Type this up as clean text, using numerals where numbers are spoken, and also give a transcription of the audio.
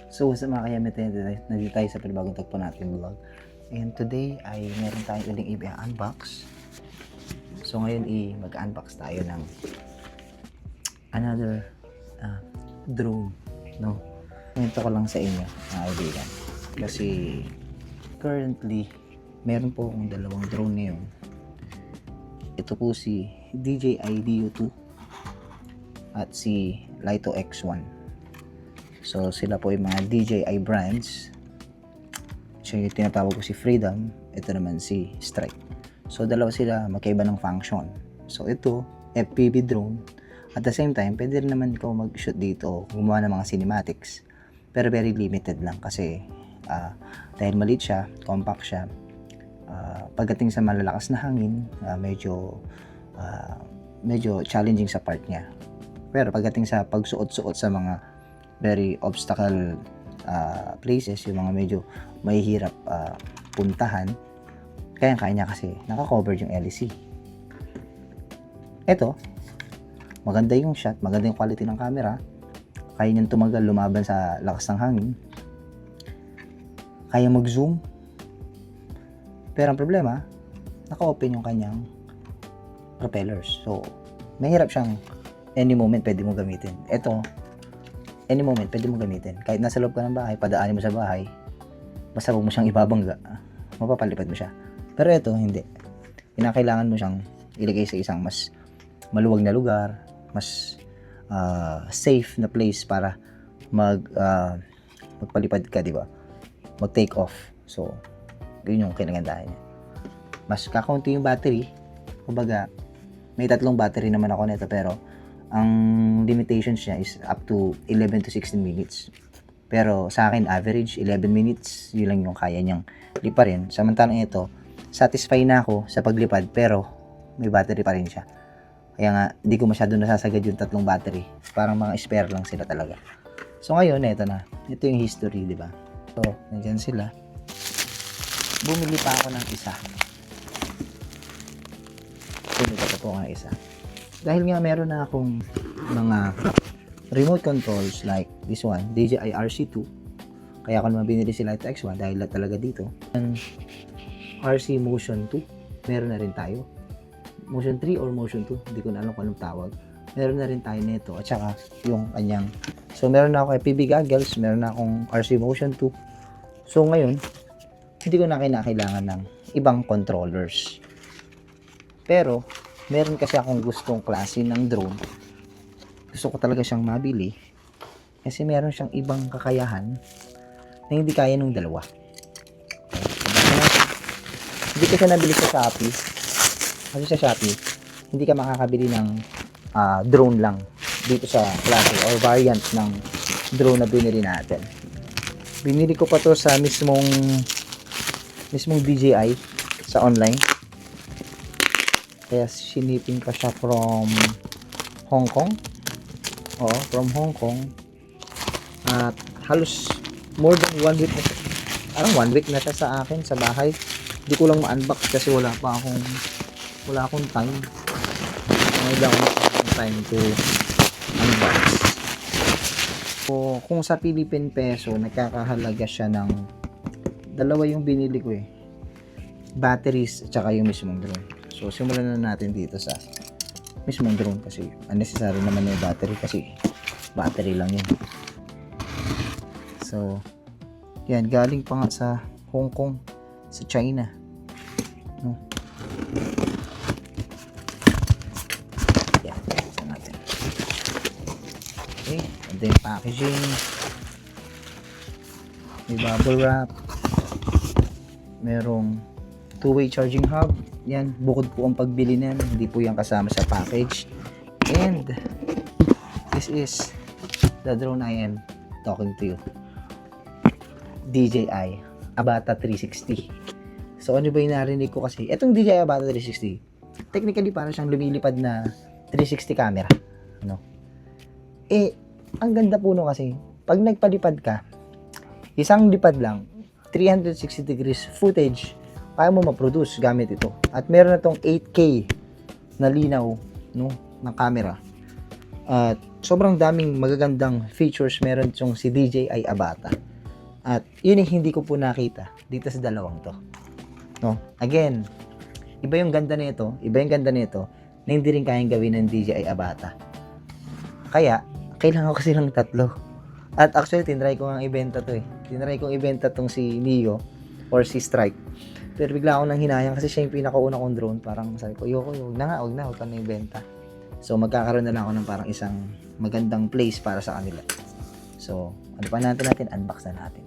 So sa mga kayamit, nandito tayo sa panibagong tagpo natin vlog. And today ay meron tayong uling i-unbox. So ngayon mag-unbox tayo ng another drone, no? Ito ko lang sa inyo, mga kaibigan. Kasi currently meron po akong dalawang drone ngayon. Ito po si DJI DU2 at si Lito X1. So sila po yung mga DJI brands. So yung tinatawag ko si Freedom, ito naman si Strike. So dalawa sila, magkaiba ng function. So ito, FPV drone. At the same time, pwede rin naman ikaw mag-shoot dito, gumawa ng mga cinematics. Pero very limited lang kasi dahil maliit siya, compact siya. Pagdating sa malalakas na hangin, medyo challenging sa part niya. Pero pagdating sa pagsuot-suot sa mga very obstacle places, yung mga medyo mahihirap puntahan, kaya niya kasi naka-cover yung LEC. Ito, maganda yung shot, maganda yung quality ng camera, kaya niyang tumagal lumaban sa lakas ng hangin, kaya mag-zoom. Pero ang problema, naka-open yung kanyang propellers. So, mahirap siyang any moment pwede mo gamitin. Ito, any moment pwede mo gamitin. Kahit nasa loob ka ng bahay, padaanin mo sa bahay, basta huwag mo siyang ibabangga, mapapalipad mo siya. Pero ito, hindi. Kinakailangan mo siyang ilagay sa isang mas maluwag na lugar, mas safe na place para magpalipad ka, di ba? Mag-take off. So, yun yung kinagandahan niya. Mas kakaunti yung battery. Kumbaga, may 3 battery naman ako nito, pero ang limitations niya is up to 11 to 16 minutes. Pero sa akin, average 11 minutes, yun lang yung kaya niyang liparin. Samantalang ito, satisfy na ako sa paglipad, pero may battery pa rin siya. Kaya nga, hindi ko masyado nasasagad yung 3 battery. Parang mga spare lang sila talaga. So ngayon, ito na. Ito yung history, di ba? So, nandyan sila. Bumili pa ako ng isa. Bumili pa po ng isa. Dahil nga meron na akong mga remote controls like this one, DJI RC2. Kaya ako naman binili si Lito X1 dahil talaga dito. And RC Motion 2, meron na rin tayo. Motion 3 or Motion 2, hindi ko na alam kung anong tawag. Meron na rin tayo nito at saka yung kanyang. So meron na ako FPV goggles, meron na akong RC Motion 2. So ngayon, hindi ko na kinakailangan ng ibang controllers. Pero meron kasi akong gustong klase ng drone. Gusto ko talaga siyang mabili kasi meron siyang ibang kakayahan na hindi kaya ng dalawa. Hindi ko siya nabili sa Shopee. Kasi sa Shopee, hindi ka makakabili ng drone lang dito sa klase or variant ng drone na binili natin. Binili ko pa to sa mismong DJI sa online. Kaya sinipin pa siya from Hong Kong. Oo, from Hong Kong. At halos more than 1 week na siya. Parang 1 week na siya sa akin sa bahay. Hindi ko lang ma-unbox kasi wala akong time. Wala akong time to unbox. So, kung sa Philippine peso, nagkakahalaga siya ng dalawa yung binili ko eh. Batteries at saka yung mismong drone. So, simulan na natin dito sa mismong drone kasi unnecessary naman yung battery kasi battery lang yun. So, yan. Galing pa nga sa Hong Kong, sa China. No? Yan. Isa natin. Okay. And then packaging. May bubble wrap. Merong 2-way charging hub. Yan, bukod po ang pagbili niyan, hindi po yan kasama sa package. And this is the drone I am talking to you. DJI Avata 360. So ano ba yung narinig ko kasi? Etong DJI Avata 360, technically parang siyang lumilipad na 360 camera. No? Ang ganda po no kasi, pag nagpalipad ka, isang lipad lang, 360 degrees footage kaya mo ma-produce gamit ito. At meron na tong 8K na linaw, no, ng camera. At sobrang daming magagandang features meron itong si DJI Avata. At yun yung hindi ko po nakita dito sa dalawang to. No? Again, iba yung ganda nito na hindi rin kayang gawin ng DJI Avata. Kaya, kailangan ko kasi ng tatlo. At actually, tinry ko nga ibenta to eh. Tinry kong ibenta tong si Neo or si Strike. Pero bigla ako nang hinayang kasi siya yung pinakauna kong drone. Parang sabi ko, huwag na, huwag ka na ibenta. So, magkakaroon na lang ako ng parang isang magandang place para sa kanila. So, ano pa natin, unbox na natin.